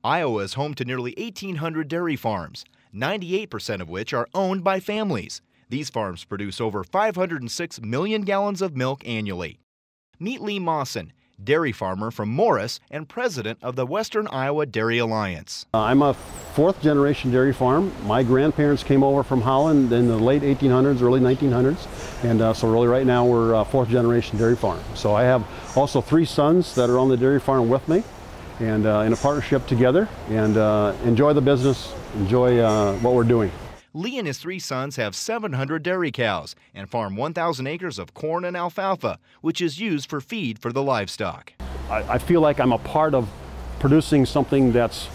Iowa is home to nearly 1,800 dairy farms, 98% of which are owned by families. These farms produce over 506 million gallons of milk annually. Meet Lee Mawson, dairy farmer from Morris and president of the Western Iowa Dairy Alliance. I'm a fourth-generation dairy farm. My grandparents came over from Holland in the late 1800s, early 1900s, and so really right now we're a fourth-generation dairy farm. So I have also 3 sons that are on the dairy farm with me, and in a partnership together, and enjoy the business, enjoy what we're doing. Lee and his 3 sons have 700 dairy cows and farm 1,000 acres of corn and alfalfa, which is used for feed for the livestock. I feel like I'm a part of producing something that's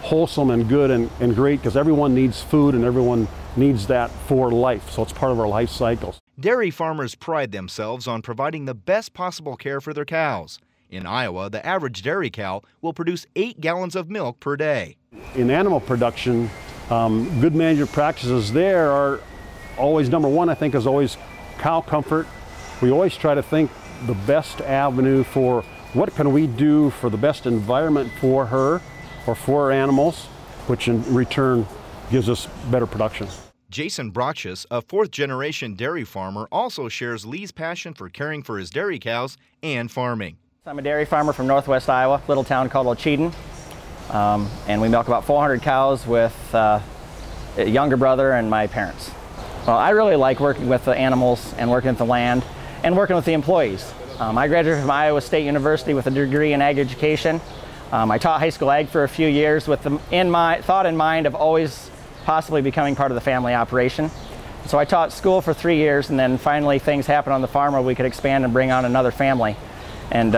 wholesome and good and great, because everyone needs food and everyone needs that for life, so it's part of our life cycles. Dairy farmers pride themselves on providing the best possible care for their cows. In Iowa, the average dairy cow will produce 8 gallons of milk per day. In animal production, good management practices there are always, number one, I think, is always cow comfort. We always try to think the best avenue for what can we do for the best environment for her or for our animals, which in return gives us better production. Jason Brochus, a 4th-generation dairy farmer, also shares Lee's passion for caring for his dairy cows and farming. I'm a dairy farmer from northwest Iowa, little town called Ocheyedan. And we milk about 400 cows with a younger brother and my parents. Well, I really like working with the animals and working with the land and working with the employees. I graduated from Iowa State University with a degree in ag education. I taught high school ag for a few years with the thought in mind of always possibly becoming part of the family operation. So I taught school for 3 years, and then finally things happened on the farm where we could expand and bring on another family. And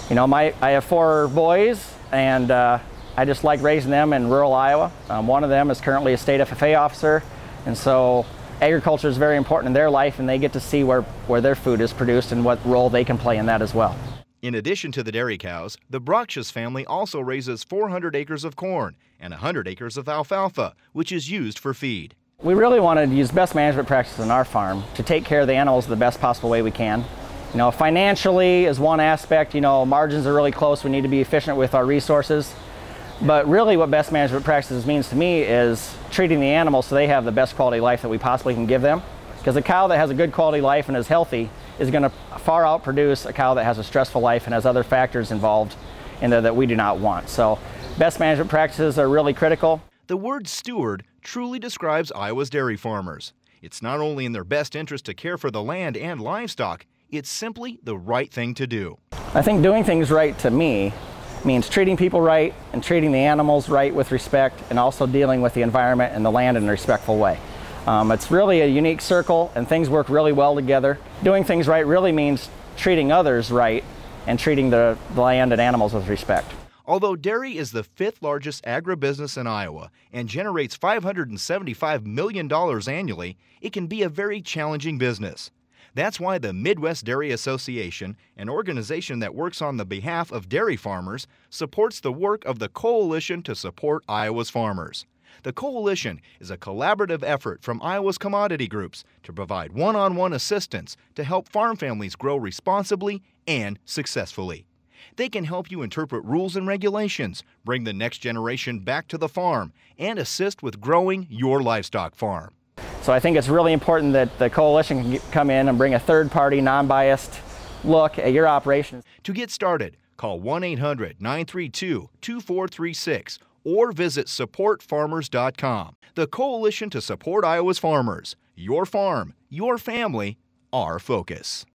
you know, I have 4 boys, and I just like raising them in rural Iowa. One of them is currently a state FFA officer, and so agriculture is very important in their life, and they get to see where their food is produced and what role they can play in that as well. In addition to the dairy cows, the Brochus family also raises 400 acres of corn and 100 acres of alfalfa, which is used for feed. We really want to use best management practices on our farm to take care of the animals the best possible way we can. You know, financially is one aspect. You know, margins are really close. We need to be efficient with our resources. But really what best management practices means to me is treating the animals so they have the best quality life that we possibly can give them. Because a cow that has a good quality life and is healthy is going to far outproduce a cow that has a stressful life and has other factors involved in there that we do not want. So best management practices are really critical. The word steward truly describes Iowa's dairy farmers. It's not only in their best interest to care for the land and livestock, it's simply the right thing to do. I think doing things right to me means treating people right and treating the animals right with respect, and also dealing with the environment and the land in a respectful way. It's really a unique circle, and things work really well together. Doing things right really means treating others right and treating the land and animals with respect. Although dairy is the 5th largest agribusiness in Iowa and generates $575 million annually, it can be a very challenging business. That's why the Midwest Dairy Association, an organization that works on the behalf of dairy farmers, supports the work of the Coalition to Support Iowa's Farmers. The Coalition is a collaborative effort from Iowa's commodity groups to provide one-on-one assistance to help farm families grow responsibly and successfully. They can help you interpret rules and regulations, bring the next generation back to the farm, and assist with growing your livestock farm. So I think it's really important that the Coalition can come in and bring a third-party, non-biased look at your operations. To get started, call 1-800-932-2436 or visit supportfarmers.com. The Coalition to Support Iowa's Farmers. Your farm, your family, our focus.